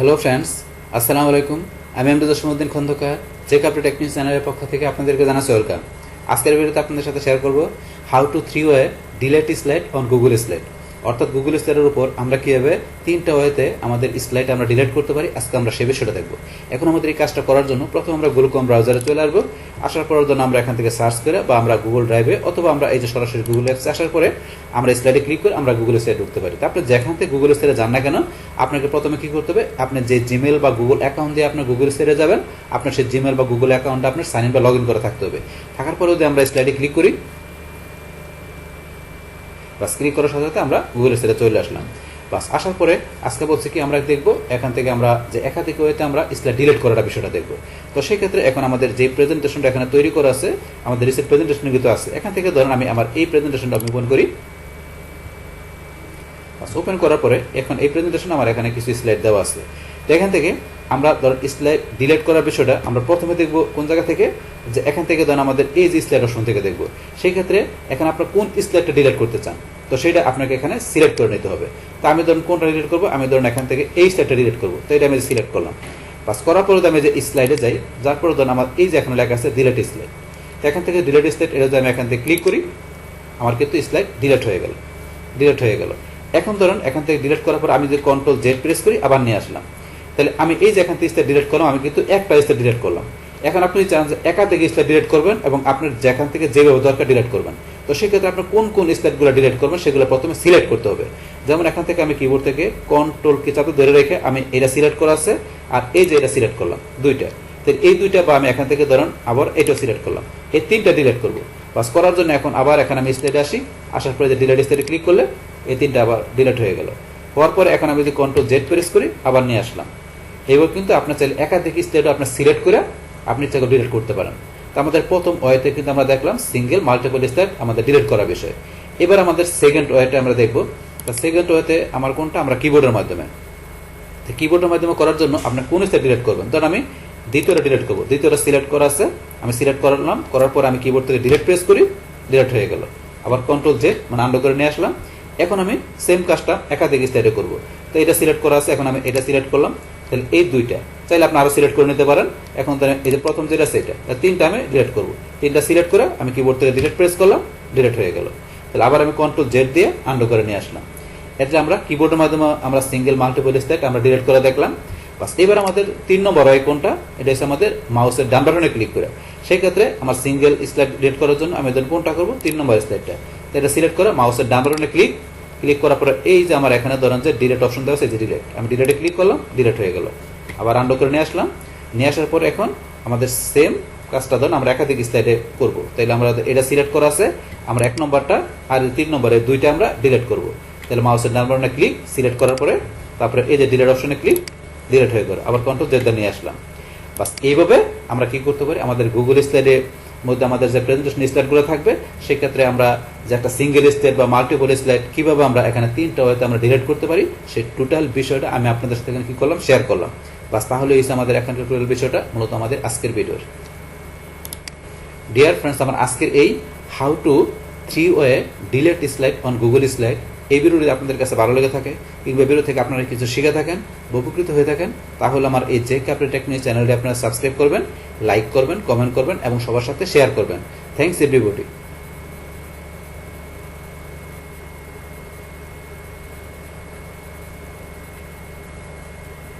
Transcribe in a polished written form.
Hello friends, আসসালামু আলাইকুম। আমি Amjad Jasimuddin Khandakar check update technique চ্যানেলের পক্ষ থেকে আপনাদেরকে জানাচ্ছি ওয়েলকাম। আজকের ভিডিওতে আপনাদের সাথে শেয়ার করব how to 3 way delete slide on Google slide. অর্থাৎ গুগল স্লাইডের উপর আমরা কীভাবে 3টা ওয়েতে আমাদের স্লাইড আমরা ডিলেট করতে পারি, আজকে আমরা সে বিষয়টা দেখব। এখন আমাদের এই কাজটা করার জন্য প্রথমে আমরা গুগল ক্রোম ব্রাউজারে চলে আসবো। আসার পরের জন্য আমরা এখান থেকে সার্চ করে বা আমরা গুগল ড্রাইভে অথবা আমরা এই যে সরাসরি গুগল অ্যাপসে আসার পরে আমরা স্লাইডে ক্লিক করে আমরা গুগল স্লাইডে ঢুকতে পারি। তারপরে যেখান থেকে গুগল স্লাইডে যান না কেন, আপনাকে প্রথমে কি করতে হবে, আপনি যে জিমেল বা গুগল অ্যাকাউন্ট দিয়ে আপনার গুগল স্লাইডে যাবেন, আপনার সেই জিমেল বা গুগল অ্যাকাউন্টে আপনার সাইন ইন বা লগ ইন করে থাকতে হবে। থাকার পরে যদি আমরা স্লাইডে ক্লিক করি, বাস ক্লিক করার সাথে সাথে আমরা গুগল স্লাইডে চলে আসলাম। বাস আসার পরে আজকে বলছি কি আমরা দেখবো এখান থেকে আমরা যে একাধিক ওয়েতে আমরা স্লাইড ডিলিট করার বিষয়টা দেখবো। তো সেই ক্ষেত্রে এখন আমাদের যে প্রেজেন্টেশনটা এখানে তৈরি করা আছে, আমাদের রিসেন্ট প্রেজেন্টেশন কিন্তু আছে, এখান থেকে ধরেন আমি আমার এই প্রেজেন্টেশনটা ওপেন করি। ওপেন করার পরে এখন এই প্রেজেন্টেশন আমার এখানে কিছু স্লাইড দেওয়া আছে। তো এখান থেকে আমরা ধর স্লাইড ডিলিট করার বিষয়টা আমরা প্রথমে দেখব কোন জায়গা থেকে, যে এখান থেকে ধরেন আমাদের এই যে স্লাইড অপশন থেকে দেখব। সেই ক্ষেত্রে এখন আপনার কোন স্লাইডটা ডিলিট করতে চান, তো সেটা আপনাকে এখানে সিলেক্ট করে নিতে হবে। তো আমি ধরুন কোনটা ডিলিট করবো, আমি ধরুন এখান থেকে এই স্লাইডটা ডিলিট করবো, তো এটা আমি সিলেক্ট করলাম। বাস করার পরে আমি যে স্লাইডে যাই, যার পরে ধরুন আমার এই যে এখানে লেখা আছে ডিলিট স্লাইড, তো এখান থেকে ডিলিট স্লাইড এটা যদি আমি এখান থেকে ক্লিক করি, আমার কিন্তু স্লাইড ডিলিট হয়ে গেল। এখন ধরুন এখান থেকে ডিলিট করার পর আমি যদি কন্ট্রোল জেড প্রেস করি, আবার নিয়ে আসলাম, তাহলে আমি এই যে এখান থেকে স্লাইড ডিলিট করলাম, আমি কিন্তু একটা স্লাইড ডিলিট করলাম। এখন আপনি চান যে একাধিক স্লাইড ডিলিট করবেন এবং আপনার যেখান থেকে যেভাবে দরকার ডিলিট করবেন, তো সেক্ষেত্রে আপনার কোন কোন স্লাইডগুলো ডিলিট করবেন সেগুলো প্রথমে সিলেক্ট করতে হবে। যেমন এখান থেকে আমি কিবোর্ড থেকে কন্ট্রোল কি চাপে ধরে রেখে আমি এটা সিলেক্ট করা আছে, আর এই যে এটা সিলেক্ট করলাম দুইটা, তো এই দুইটা বা আমি এখান থেকে ধরুন আবার এটা সিলেক্ট করলাম, এই 3টা ডিলিট করবো। বাস করার জন্য এখন আবার এখানে আমি স্লাইডে আসি, আসার পরে যে ডিলিট স্লাইডে ক্লিক করলে এই 3টা আবার ডিলিট হয়ে গেল। হওয়ার পরে এখন আমি যদি কন্ট্রোল জেড প্রেস করি, আবার নিয়ে আসলাম। এইবার কিন্তু আপনার চাইলে একাধিক স্লাইডও আপনার সিলেক্ট করে আপনি চাইলে ডিলিট করতে পারেন। তো আমাদের প্রথম ওয়েতে কিন্তু আমরা দেখলাম সিঙ্গেল মাল্টিপল স্লাইড আমাদের ডিলিট করার বিষয়। এবার আমাদের সেকেন্ড ওয়েতে আমরা দেখবো। তো সেকেন্ড ওয়েতে আমার কোনটা, আমরা কিবোর্ডের মাধ্যমে। তো কিবোর্ডের মাধ্যমে করার জন্য আপনি কোন স্লাইড ডিলিট করবেন, ধরুন আমি দ্বিতীয়টা ডিলিট করবো, দ্বিতীয়টা সিলেক্ট করা আছে, আমি সিলেক্ট করলাম, করার পর আমি কিবোর্ড থেকে ডিলিট প্রেস করি, ডিলিট হয়ে গেল। আবার কন্ট্রোল জেড মানে আন্ডু করে নিয়ে আসলাম। এখন আমি সেম কাজটা একাধিক স্লাইডে করবো। তো এটা সিলেক্ট করা আছে, এখন আমি এটা সিলেক্ট করলাম, তাহলে এই দুইটা চাইলে আপনি আরো সিলেক্ট করে নিতে পারেন। এখন এই যে প্রথম যেটা সেটা 3টা আমি ডিলিট করবো, 3টা সিলেক্ট করে আমি কিবোর্ড থেকে ডিলিট প্রেস করলাম, ডিলিট হয়ে গেল। তাহলে আবার আমি কন্ট্রোল জেড দিয়ে আন্ডু করে নিয়ে আসলাম। এটা আমরা কিবোর্ডের মাধ্যমে আমরা সিঙ্গেল মাল্টিপল স্লাইড আমরা ডিলিট করে দেখলাম। বাস এবার আমাদের 3 নম্বর হয় কোনটা, এটা হচ্ছে আমাদের মাউসের ডান বাটনে ক্লিক করে। সেই ক্ষেত্রে আমার সিঙ্গেল স্লাইড ডিলিট করার জন্য আমি ধরুন কোনটা করবো, 3 নম্বর স্লাইডটা, তো এটা সিলেক্ট করে মাউসের ডান বাটনে ক্লিক করার পরে এই যে আমার এখানে ধরেন যে ডিলিট অপশন দেওয়া আছে, যে ডিলিট, আমি ডিলিটে ক্লিক করলাম, ডিলিট হয়ে গেল। আবার আন্ডু করে নিয়ে আসলাম, নিয়ে আসার পর এখন আমাদের সেম কাজটা ধরুন আমরা একাধিক স্লাইডে করবো। তাইলে আমরা এটা সিলেক্ট করা আছে, আমরা 1 নম্বরটা আর 3 নম্বরের দুইটা আমরা ডিলিট করবো। তাহলে মাউসের ডান বাটনে ক্লিক, সিলেক্ট করার পরে তারপরে এই যে ডিলিট অপশনে ক্লিক, ডিলিট হয়ে গেল। আবার কন্ট্রোল জেড নিয়ে আসলাম। বাস এইভাবে আমরা কি করতে পারি, আমাদের গুগল স্লাইডের মধ্যে আমাদের যে প্রেজেন্টেশন স্লাইডগুলো থাকবে, সেক্ষেত্রে আমরা যে একটা সিঙ্গেল স্লাইড বা মাল্টিপল স্লাইড কিভাবে আমরা এখানে 3টা ওয়েতে আমরা ডিলিট করতে পারি, সেই টোটাল বিষয়টা আমি আপনাদের সাথে এখানে কি করলাম, শেয়ার করলাম। বাস তাহলে এই আমাদের এখানকার টোটাল বিষয়টা মূলত আমাদের আজকের ভিডিওর। ডিয়ার ফ্রেন্ডস, আমার আজকের এই how to 3 way delete slide on Google slide, এই ভিডিওটি আপনাদের কাছে ভালো লেগে থাকে কিংবা ভিডিও থেকে আপনারা কিছু শিখে থাকেন, উপকৃত হয়ে থাকেন, তাহলে আমার এই চেক আপডেট টেকনিক চ্যানেলটি আপনারা সাবস্ক্রাইব করবেন, লাইক করবেন, কমেন্ট করবেন এবং সবার সাথে শেয়ার করবেন। Thanks everybody.